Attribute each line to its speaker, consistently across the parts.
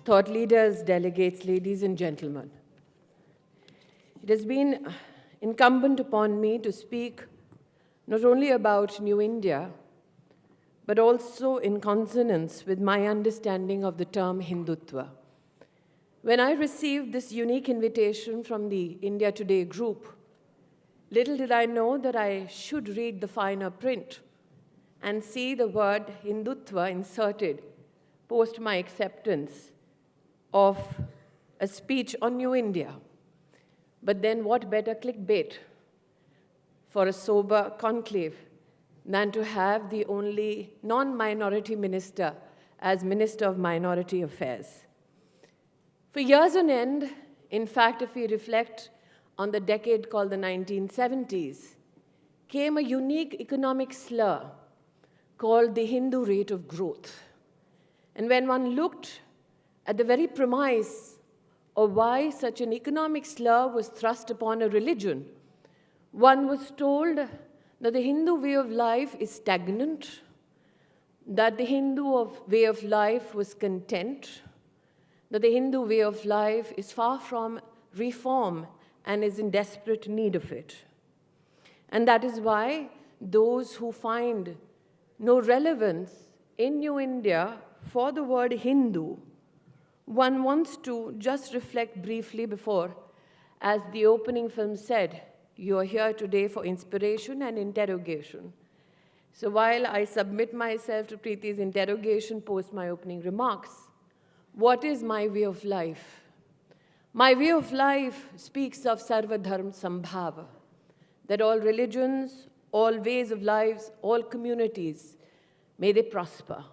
Speaker 1: thought leaders, delegates, ladies and gentlemen. It has been incumbent upon me to speak not only about New India, but also in consonance with my understanding of the term Hindutva. When I received this unique invitation from the India Today group, little did I know that I should read the finer print and see the word Hindutva inserted post my acceptance of a speech on New India. But then what better clickbait for a sober conclave than to have the only non-minority minister as Minister of Minority Affairs. For years on end, in fact, if we reflect on the decade called the 1970s, came a unique economic slur called the Hindu rate of growth. And when one looked at the very premise of why such an economic slur was thrust upon a religion, one was told that the Hindu way of life is stagnant, that the Hindu way of life was content, that the Hindu way of life is far from reform and is in desperate need of it. And that is why those who find no relevance in New India for the word Hindu, one wants to just reflect briefly before, as the opening film said, you are here today for inspiration and interrogation. So while I submit myself to Preeti's interrogation post my opening remarks, what is my way of life? My way of life speaks of Sarva Dharma Sambhava, that all religions, all ways of lives, all communities, may they prosper.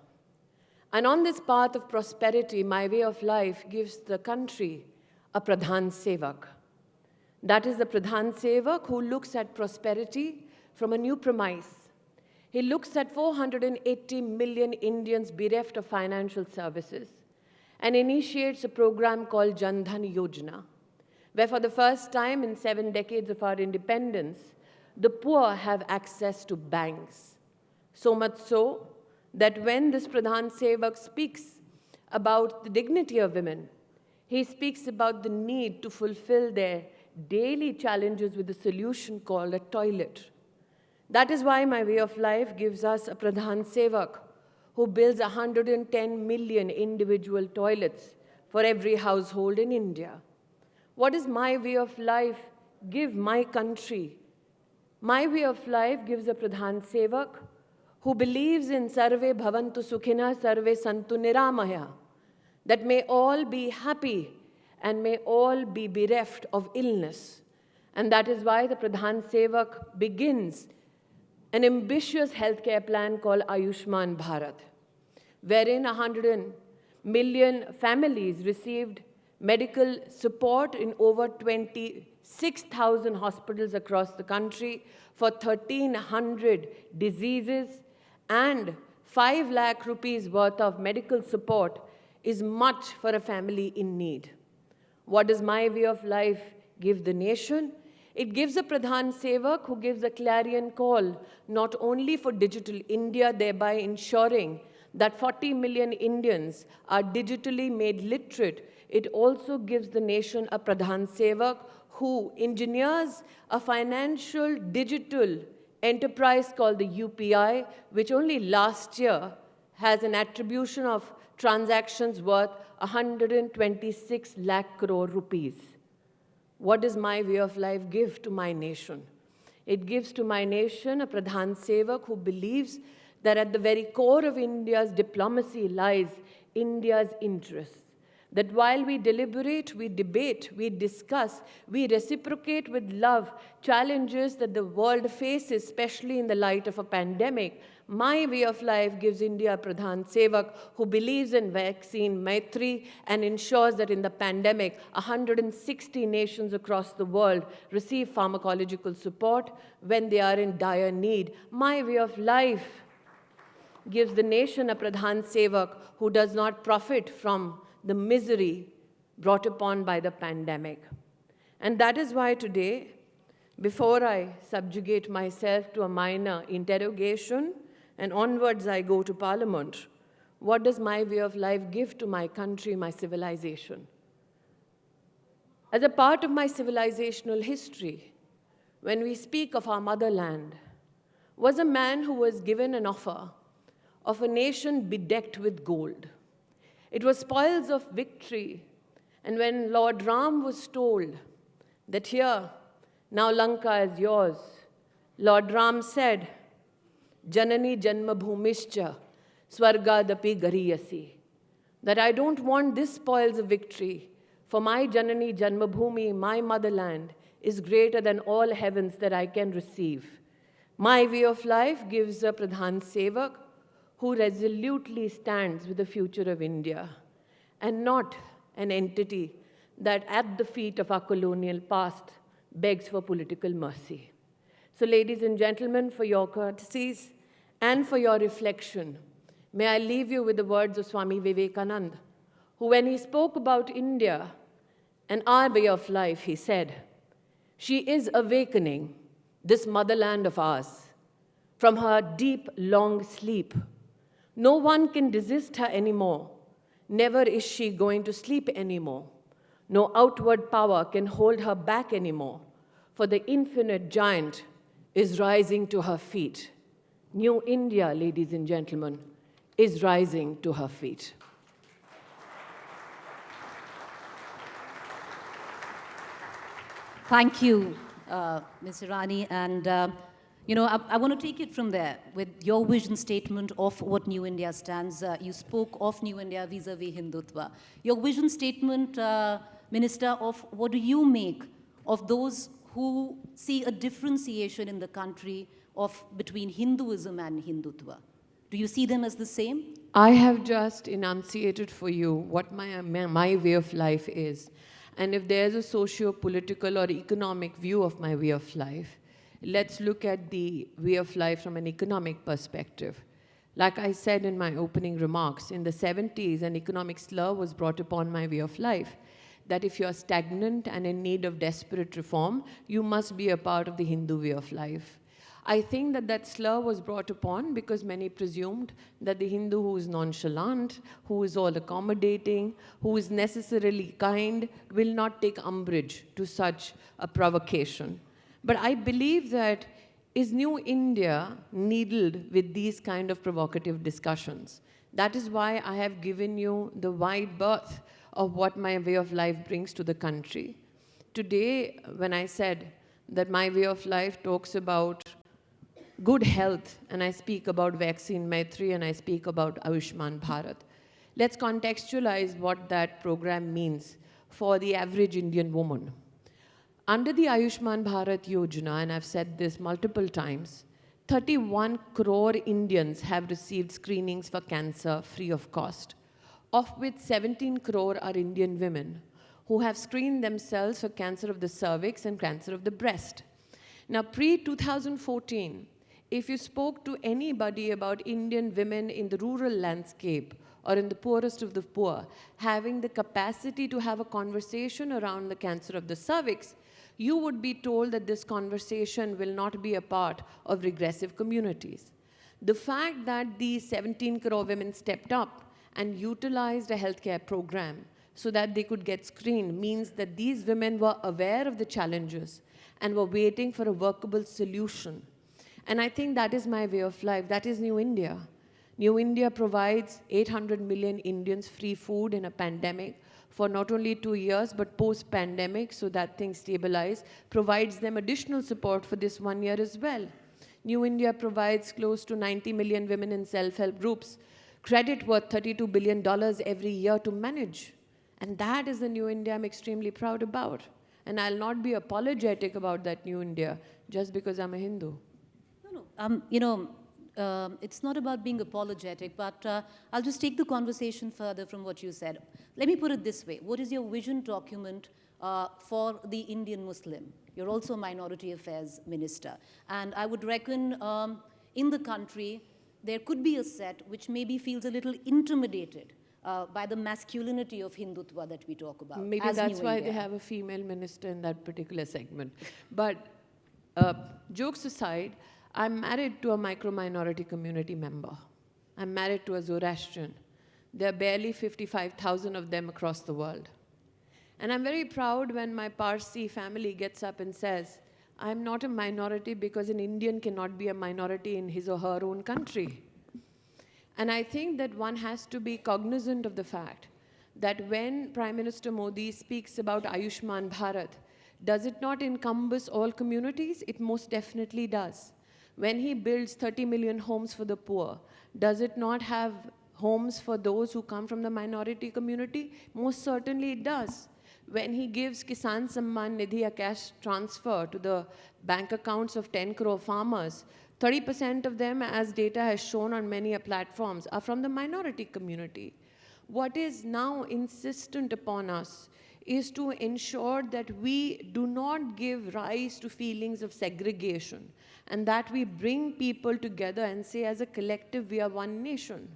Speaker 1: And on this path of prosperity, my way of life gives the country a Pradhan Sevak. That is the Pradhan Sevak who looks at prosperity from a new premise. He looks at 480 million Indians bereft of financial services and initiates a program called Jan Dhan Yojana, where for the first time in 7 decades of our independence, the poor have access to banks. So much so that when this Pradhan Sevak speaks about the dignity of women, he speaks about the need to fulfill their daily challenges with a solution called a toilet. That is why my way of life gives us a Pradhan Sevak who builds 110 million individual toilets for every household in India. What does my way of life give my country? My way of life gives a Pradhan Sevak who believes in Sarve Bhavantu Sukhina, Sarve Santu Niramaya, that may all be happy and may all be bereft of illness. And that is why the Pradhan Sevak begins an ambitious healthcare plan called Ayushman Bharat, wherein 100 million families received medical support in over 26,000 hospitals across the country for 1,300 diseases, and 5 lakh rupees worth of medical support is much for a family in need. What does my way of life give the nation? It gives a Pradhan Sevak who gives a clarion call not only for digital India, thereby ensuring that 40 million Indians are digitally made literate. It also gives the nation a Pradhan Sevak who engineers a financial digital enterprise called the UPI, which only last year has an attribution of transactions worth 126 lakh crore rupees. What does my way of life give to my nation? It gives to my nation a Pradhan Sevak who believes that at the very core of India's diplomacy lies India's interests. That while we deliberate, we debate, we discuss, we reciprocate with love challenges that the world faces, especially in the light of a pandemic, my way of life gives India a Pradhan Sevak who believes in vaccine Maitri and ensures that in the pandemic, 160 nations across the world receive pharmacological support when they are in dire need. My way of life gives the nation a Pradhan Sevak who does not profit from the misery brought upon by the pandemic. And that is why today, before I subjugate myself to a minor interrogation and onwards I go to Parliament, What does my way of life give to my country, my civilization? As a part of my civilizational history, when we speak of our motherland, was a man who was given an offer of a nation bedecked with gold. It was spoils of victory. And when Lord Ram was told that here, now Lanka is yours, Lord Ram said, Janani Janma Bhumischa Swargadapi Gariyasi, that I don't want this spoils of victory, for my Janani Janmabhumi, my motherland, is greater than all heavens that I can receive. My way of life gives a Pradhan Sevak who resolutely stands with the future of India, and not an entity that at the feet of our colonial past begs for political mercy. So ladies and gentlemen, for your courtesies and for your reflection, may I leave you with the words of Swami Vivekananda, who when he spoke about India and our way of life, he said, "She is awakening, this motherland of ours, from her deep, long sleep. No one can resist her anymore. Never is she going to sleep anymore. No outward power can hold her back anymore, for the infinite giant is rising to her feet. New India, ladies and gentlemen, is rising to her feet."
Speaker 2: Thank you, Ms. Irani. And, I want to take it from there with your vision statement of what New India stands. You spoke of New India vis-a-vis Hindutva. Your vision statement, Minister, of what do you make of those who see a differentiation in the country between Hinduism and Hindutva? Do you see them as the same?
Speaker 1: I have just enunciated for you what my way of life is. And if there's a socio-political or economic view of my way of life, let's look at the way of life from an economic perspective. Like I said in my opening remarks, in the 70s, an economic slur was brought upon my way of life, that if you're stagnant and in need of desperate reform, you must be a part of the Hindu way of life. I think that slur was brought upon because many presumed that the Hindu who is nonchalant, who is all accommodating, who is necessarily kind, will not take umbrage to such a provocation. But I believe that is New India needled with these kind of provocative discussions. That is why I have given you the wide berth of what my way of life brings to the country. Today, when I said that my way of life talks about good health, and I speak about vaccine Maitri, and I speak about Ayushman Bharat, let's contextualize what that program means for the average Indian woman. Under the Ayushman Bharat Yojana, and I've said this multiple times, 31 crore Indians have received screenings for cancer free of cost, of which 17 crore are Indian women who have screened themselves for cancer of the cervix and cancer of the breast. Now, pre-2014, if you spoke to anybody about Indian women in the rural landscape or in the poorest of the poor having the capacity to have a conversation around the cancer of the cervix, you would be told that this conversation will not be a part of regressive communities. The fact that these 17 crore women stepped up and utilized a healthcare program so that they could get screened means that these women were aware of the challenges and were waiting for a workable solution. And I think that is my way of life. That is New India. New India provides 800 million Indians free food in a pandemic for not only 2 years, but post-pandemic, so that things stabilize, provides them additional support for this 1 year as well. New India provides close to 90 million women in self-help groups credit worth $32 billion every year to manage. And that is the New India I'm extremely proud about. And I'll not be apologetic about that New India just because I'm a Hindu.
Speaker 2: It's not about being apologetic, but I'll just take the conversation further from what you said. Let me put it this way. What is your vision document for the Indian Muslim? You're also a Minority Affairs Minister. And I would reckon in the country, there could be a set which maybe feels a little intimidated by the masculinity of Hindutva that we talk about.
Speaker 1: Maybe that's why they have a female minister in that particular segment. But jokes aside, I'm married to a micro-minority community member. I'm married to a Zoroastrian. There are barely 55,000 of them across the world. And I'm very proud when my Parsi family gets up and says, I'm not a minority because an Indian cannot be a minority in his or her own country. And I think that one has to be cognizant of the fact that when Prime Minister Modi speaks about Ayushman Bharat, does it not encompass all communities? It most definitely does. When he builds 30 million homes for the poor, does it not have homes for those who come from the minority community? Most certainly it does. When he gives Kisan Samman Nidhi, a cash transfer to the bank accounts of 10 crore farmers, 30% of them, as data has shown on many platforms, are from the minority community. What is now insistent upon us is to ensure that we do not give rise to feelings of segregation and that we bring people together and say as a collective we are one nation.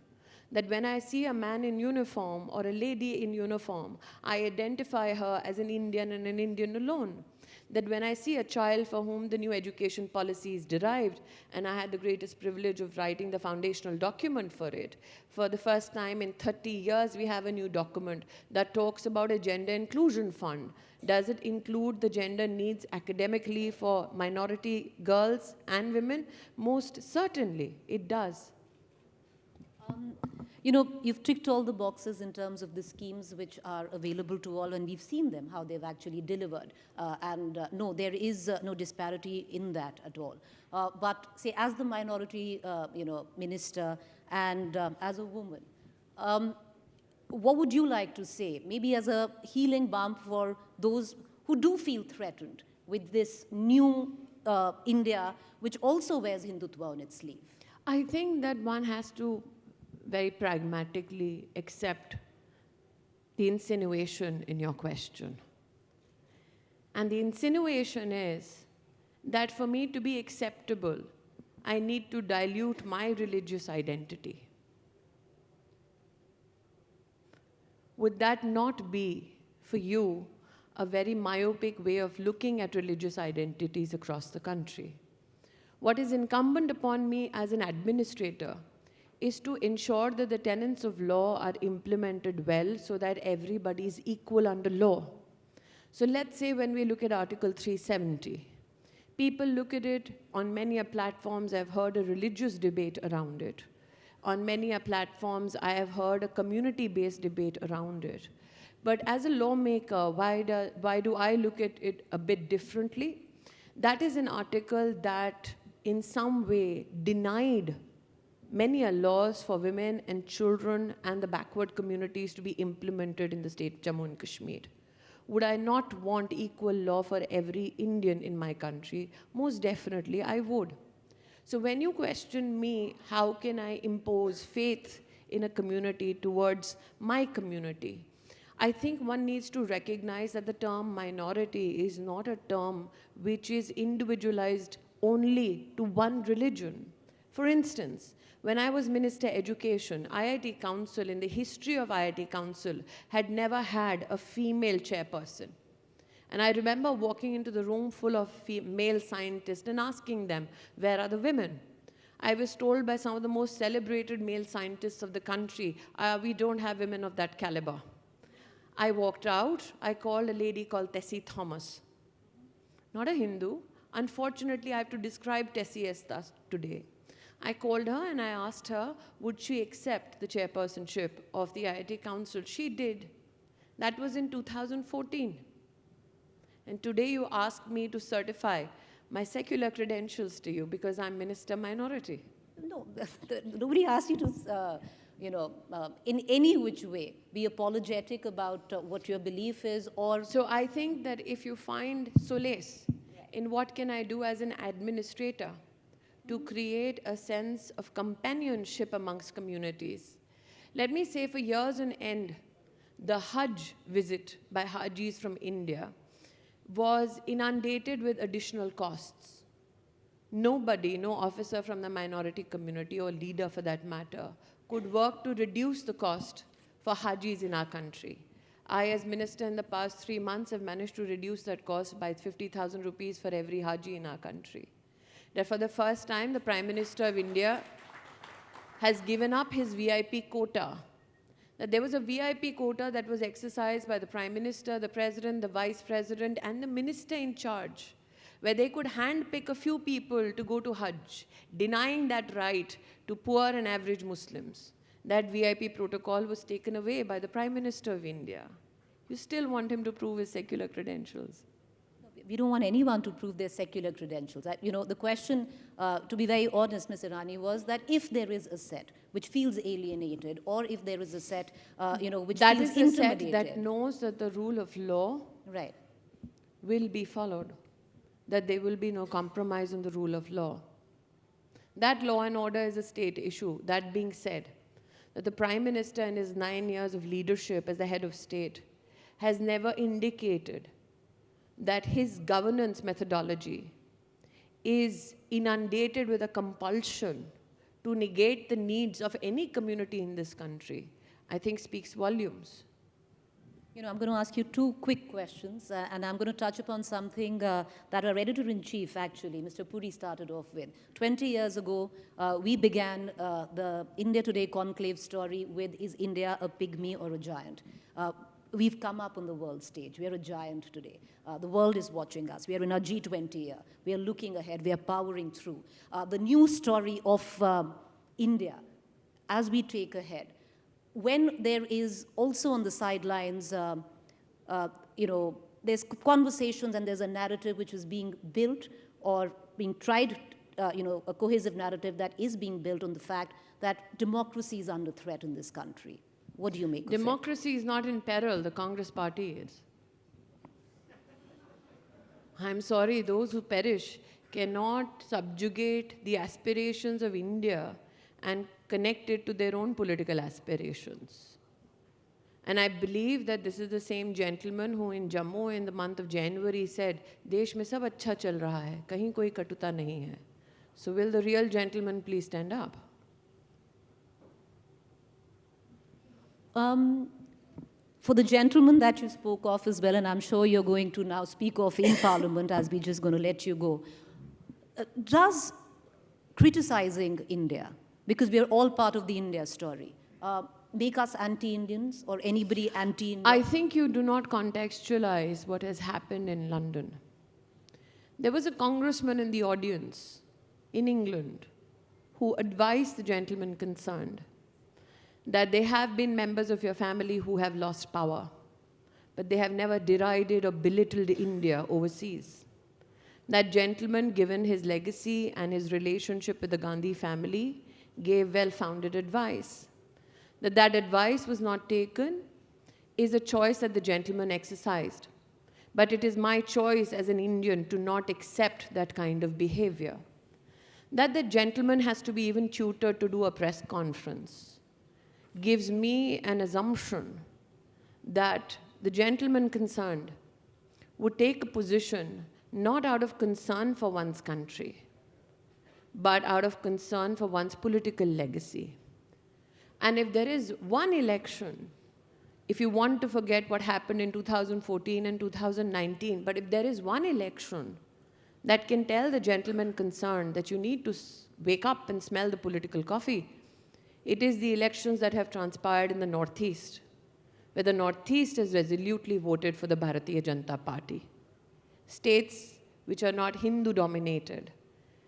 Speaker 1: That when I see a man in uniform or a lady in uniform, I identify her as an Indian and an Indian alone. That when I see a child for whom the new education policy is derived, and I had the greatest privilege of writing the foundational document for it, for the first time in 30 years we have a new document that talks about a gender inclusion fund. Does it include the gender needs academically for minority girls and women? Most certainly it does.
Speaker 2: You know, you've ticked all the boxes in terms of the schemes which are available to all, and we've seen them, how they've actually delivered. No, there is no disparity in that at all. But say, as the minority, minister and as a woman, what would you like to say, maybe as a healing balm for those who do feel threatened with this new India, which also wears Hindutva on its sleeve?
Speaker 1: I think that one has to very pragmatically accept the insinuation in your question. And the insinuation is that for me to be acceptable, I need to dilute my religious identity. Would that not be, for you, a very myopic way of looking at religious identities across the country? What is incumbent upon me as an administrator is to ensure that the tenets of law are implemented well so that everybody is equal under law. So let's say when we look at Article 370, people look at it on many platforms. I've heard a religious debate around it. On many platforms, I have heard a community-based debate around it. But as a lawmaker, why do I look at it a bit differently? That is an article that in some way denied many laws for women and children and the backward communities to be implemented in the state of Jammu and Kashmir. Would I not want equal law for every Indian in my country? Most definitely I would. So when you question me, how can I impose faith in a community towards my community? I think one needs to recognize that the term minority is not a term which is individualized only to one religion. For instance, when I was Minister Education, IIT Council, in the history of IIT Council, had never had a female chairperson. And I remember walking into the room full of male scientists and asking them, where are the women? I was told by some of the most celebrated male scientists of the country, we don't have women of that caliber. I walked out, I called a lady called Tessie Thomas. Not a Hindu. Unfortunately, I have to describe Tessie as thus today. I called her and I asked her, would she accept the chairpersonship of the IIT Council? She did. That was in 2014. And today you ask me to certify my secular credentials to you because I'm Minister Minority.
Speaker 2: No, nobody asked you to, in any which way, be apologetic about what your belief is or...
Speaker 1: So I think that if you find solace in what can I do as an administrator to create a sense of companionship amongst communities. Let me say for years on end, the Hajj visit by Hajis from India was inundated with additional costs. Nobody, no officer from the minority community or leader for that matter, could work to reduce the cost for Hajis in our country. I, as minister in the past 3 months, have managed to reduce that cost by 50,000 rupees for every Haji in our country. That for the first time, the Prime Minister of India has given up his VIP quota. that there was a VIP quota that was exercised by the Prime Minister, the President, the Vice President, and the Minister in charge, where they could handpick a few people to go to Hajj, denying that right to poor and average Muslims. That VIP protocol was taken away by the Prime Minister of India. You still want him to prove his secular credentials.
Speaker 2: We don't want anyone to prove their secular credentials. You know, the question, to be very honest, Ms. Irani, was that if there is a set which feels alienated, or if there is a set, you know, which
Speaker 1: that
Speaker 2: feels
Speaker 1: is a set
Speaker 2: intimidated.
Speaker 1: that knows that the rule of law
Speaker 2: right.
Speaker 1: will be followed, that there will be no compromise on the rule of law. That law and order is a state issue. That being said, that the Prime Minister in his 9 years of leadership as the head of state has never indicated that his governance methodology is inundated with a compulsion to negate the needs of any community in this country, I think speaks volumes.
Speaker 2: You know, I'm going to ask you two quick questions, and I'm going to touch upon something that our editor-in-chief, actually, Mr. Puri, started off with. 20 years ago, we began the India Today Conclave story with, is India a pygmy or a giant? We've come up on the world stage. We are a giant today. The world is watching us. We are in our G20 year. We are looking ahead. We are powering through. The new story of India, as we take ahead, when there is also on the sidelines, you know, there's conversations and there's a narrative which is being built or being tried, you know, a cohesive narrative that is being built on the fact that democracy is under threat in this country. What do you make of it?
Speaker 1: Democracy is not in peril, the Congress party is. I'm sorry, those who perish cannot subjugate the aspirations of India and connect it to their own political aspirations. And I believe that this is the same gentleman who in Jammu in the month of January said, Desh mein sab acha chal raha hai, kahin koi katuta nahi hai. So will the real gentleman please stand up?
Speaker 2: For the gentleman that you spoke of as well, and I'm sure you're going to now speak of in Parliament as we're just going to let you go, does criticizing India, because we are all part of the India story, make us anti-Indians or anybody anti-India?
Speaker 1: I think you do not contextualize what has happened in London. There was a congressman in the audience in England who advised the gentleman concerned that there have been members of your family who have lost power, but they have never derided or belittled India overseas. That gentleman, given his legacy and his relationship with the Gandhi family, gave well-founded advice. That advice was not taken is a choice that the gentleman exercised. But it is my choice as an Indian to not accept that kind of behavior. That the gentleman has to be even tutored to do a press conference gives me an assumption that the gentleman concerned would take a position not out of concern for one's country, but out of concern for one's political legacy. And if there is one election, if you want to forget what happened in 2014 and 2019, but if there is one election that can tell the gentleman concerned that you need to wake up and smell the political coffee, it is the elections that have transpired in the Northeast, where the Northeast has resolutely voted for the Bharatiya Janata Party. States which are not Hindu-dominated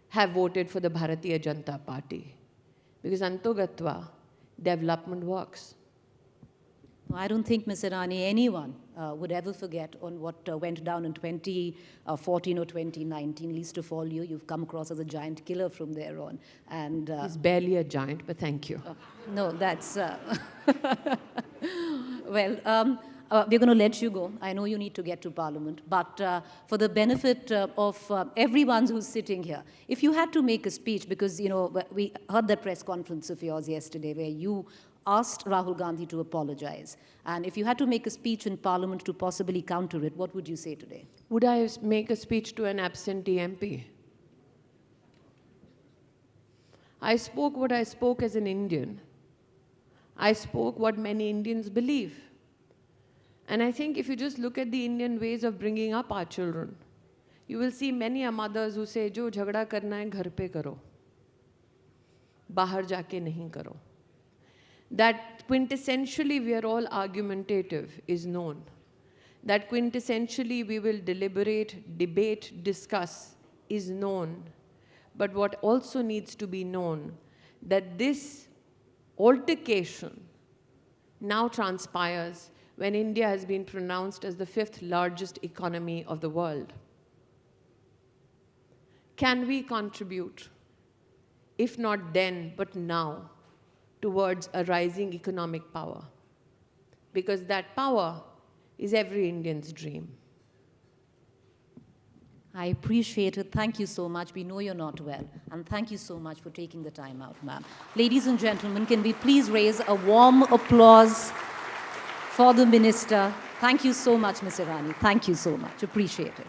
Speaker 1: have voted for the Bharatiya Janata Party. Because Antogatva, development works.
Speaker 2: I don't think, Ms. Irani, anyone would ever forget on what went down in 2014 or 2019. Least of all you. You've come across as a giant killer from there on. And
Speaker 1: he's barely a giant, but thank you.
Speaker 2: No, that's... well, we're going to let you go. I know you need to get to Parliament. But for the benefit of everyone who's sitting here, if you had to make a speech, because, you know, we heard that press conference of yours yesterday where you asked Rahul Gandhi to apologize. And if you had to make a speech in Parliament to possibly counter it, what would you say today?
Speaker 1: Would I make a speech to an absentee MP? I spoke what I spoke as an Indian. I spoke what many Indians believe. And I think if you just look at the Indian ways of bringing up our children, you will see many mothers who say, jo jhagda karna hai, ghar pe karo. Bahar jaake nahi karo. That quintessentially we are all argumentative is known. That quintessentially we will deliberate, debate, discuss is known. But what also needs to be known, that this altercation now transpires when India has been pronounced as the 5th largest economy of the world. Can we contribute, if not then, but now, towards a rising economic power? Because that power is every Indian's dream.
Speaker 2: I appreciate it. Thank you so much. We know you're not well. And thank you so much for taking the time out, ma'am. Ladies and gentlemen, can we please raise a warm applause for the Minister? Thank you so much, Ms. Irani. Thank you so much. Appreciate it.